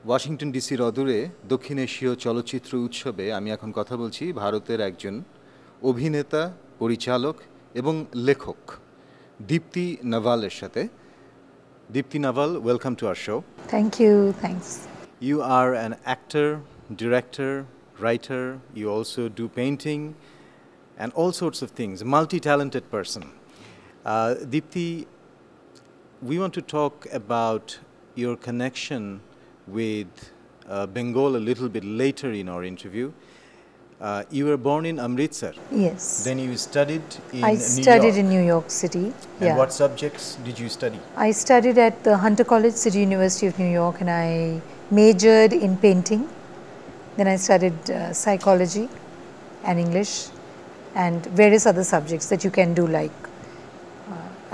Washington ডিসির অদূরে দক্ষিণ এশীয় চলচ্চিত্র উৎসবে আমি এখন কথা বলছি ভারতের একজন অভিনেতা, পরিচালক এবং লেখক দীপ্তি নাভালের সাথে। Deepti Naval, welcome to our show. Thank you, thanks. You are an actor, director, writer. You also do painting and all sorts of things, multi-talented person. Deepti, we want to talk about your connection with Bengal a little bit later in our interview. You were born in Amritsar. Yes. Then you studied in I New studied York. in New York City. And what subjects did you study? I studied at the Hunter College, City University of New York, and I majored in painting. Then I studied psychology and English and various other subjects that you can do, like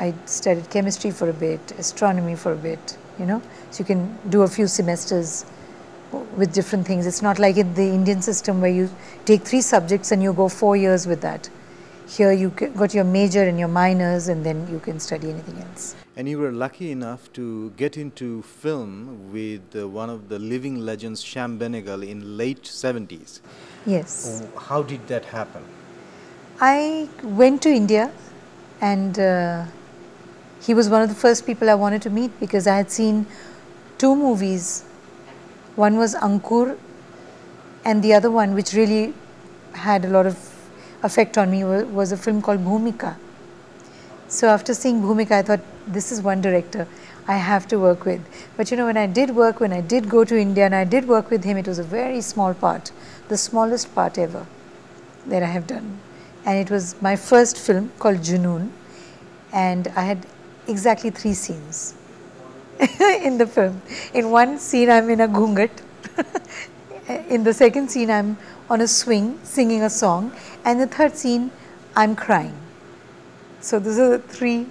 I studied chemistry for a bit, astronomy for a bit, you know. So you can do a few semesters with different things. It's not like in the Indian system where you take 3 subjects and you go 4 years with that. Here you got your major and your minors, and then you can study anything else. And you were lucky enough to get into film with one of the living legends, Shyam Benegal, in late 70s. Yes. How did that happen? I went to India, and he was one of the first people I wanted to meet because I had seen 2 movies. One was Ankur, and the other one, which really had a lot of effect on me, was a film called Bhumika. So after seeing Bhumika, I thought, this is one director I have to work with. But you know, when I did go to India and I did work with him, it was a very small part, the smallest part ever that I have done. And it was my first film called Junoon, and I had exactly 3 scenes in the film. In one scene, I'm in a ghungat. In the second scene, I'm on a swing singing a song, and the third scene, I'm crying. So those are the 3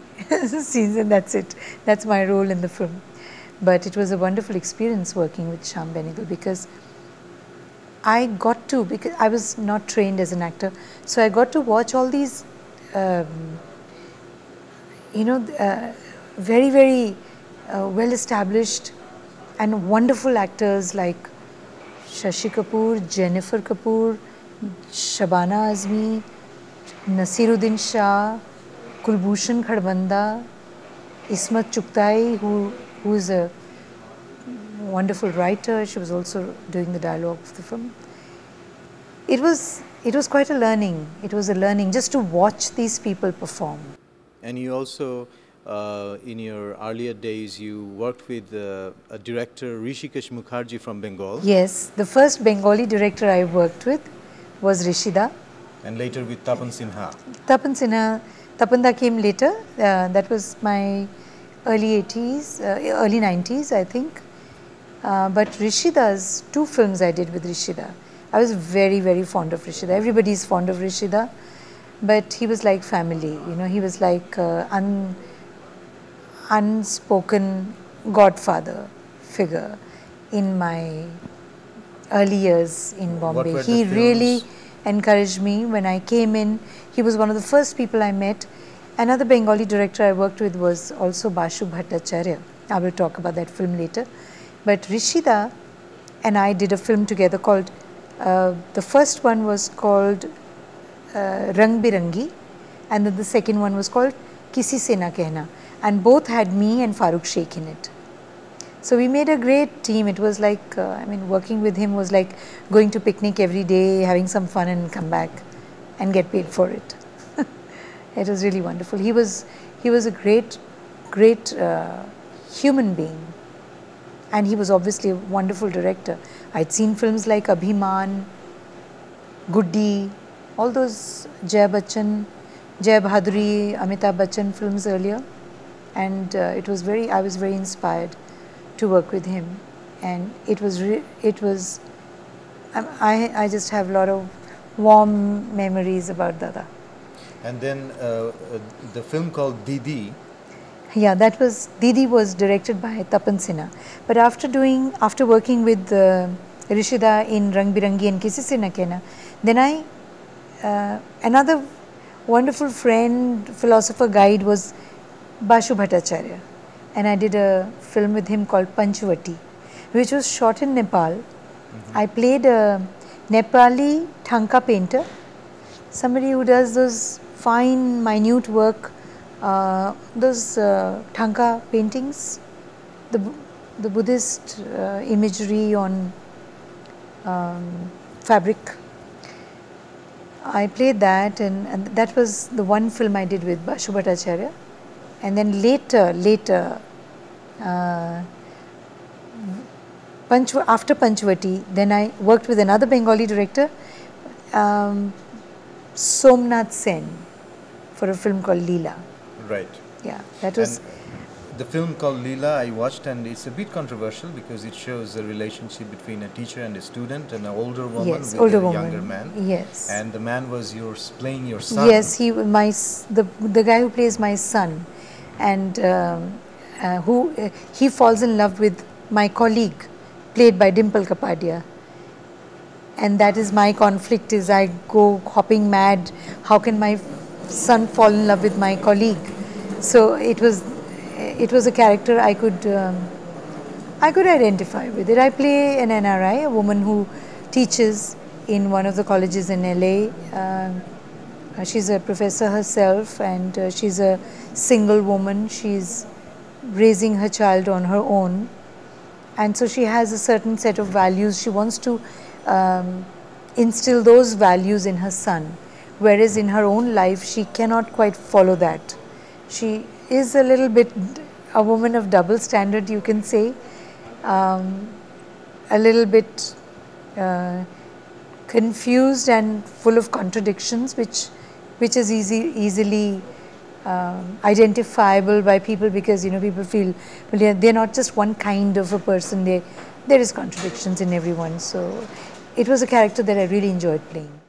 scenes, and that's it. That's my role in the film. But it was a wonderful experience working with Shyam Benegal because because I was not trained as an actor, so I got to watch all these, very, very well-established and wonderful actors like Shashi Kapoor, Jennifer Kapoor, Shabana Azmi, Nasiruddin Shah, Kulbhushan Kharbanda, Ismat Chugtai, who is a wonderful writer. She was also doing the dialogue of the film. It was quite a learning. It was a learning just to watch these people perform. And you also, in your earlier days, you worked with a director, Rishikesh Mukherjee from Bengal. Yes, the first Bengali director I worked with was Rishida. And later with Tapan Sinha. Tapanda came later. That was my early 90s, I think. But Rishida's 2 films I did with Rishida. I was very, very fond of Rishida. Everybody is fond of Rishida, but he was like family. You know, he was like unspoken godfather figure in my early years in Bombay. He really encouraged me when I came in. He was one of the first people I met. Another Bengali director I worked with was also Bashu Bhattacharya. I will talk about that film later. But Rishida and I did a film together called, the first one was called Rang Birangi, and then the second one was called Kisi Se Na Kehna, and both had me and Farooq Sheikh in it. So we made a great team. It was like, working with him was like going to picnic every day, having some fun and come back and get paid for it. It was really wonderful. He was a great human being, and he was obviously a wonderful director. I'd seen films like Abhiman, Guddi, all those Jai Bahaduri, Amitabh Bachchan films earlier, and I was very inspired to work with him, and I just have a lot of warm memories about Dada. And then the film called Didi. Yeah, Didi was directed by Tapan Sinha. But after working with Rishida in Rang Birangi and Kisi Se Na Kehna, then another wonderful friend, philosopher guide was Bashu Bhattacharya, and I did a film with him called Panchvati. which was shot in Nepal. I played a Nepali Thanka painter, somebody who does those fine, minute work, those Thanka paintings, the Buddhist imagery on fabric. I played that, and that was the one film I did with Bashu Bhattacharya. And then later, after Panchvati, then I worked with another Bengali director, Somnath Sen, for a film called Leela. Right. Yeah, that was. And the film called Leela I watched, and it's a bit controversial because it shows a relationship between a teacher and a student, and an older woman Yes, with older a woman. younger man. Yes. And the man was playing your son. Yes, the guy who plays my son, and he falls in love with my colleague, played by Dimple Kapadia. And that is my conflict, is I go hopping mad. How can my son fall in love with my colleague? So it was a character I could identify with it. I play an NRI, a woman who teaches in one of the colleges in LA. She's a professor herself, and she's a single woman. She's raising her child on her own, and so she has a certain set of values. She wants to instill those values in her son, whereas in her own life she cannot quite follow that. She is a little bit a woman of double standard, you can say, a little bit confused and full of contradictions, which is easily identifiable by people, because people feel, well, they're not just one kind of a person, there is contradictions in everyone. So it was a character that I really enjoyed playing.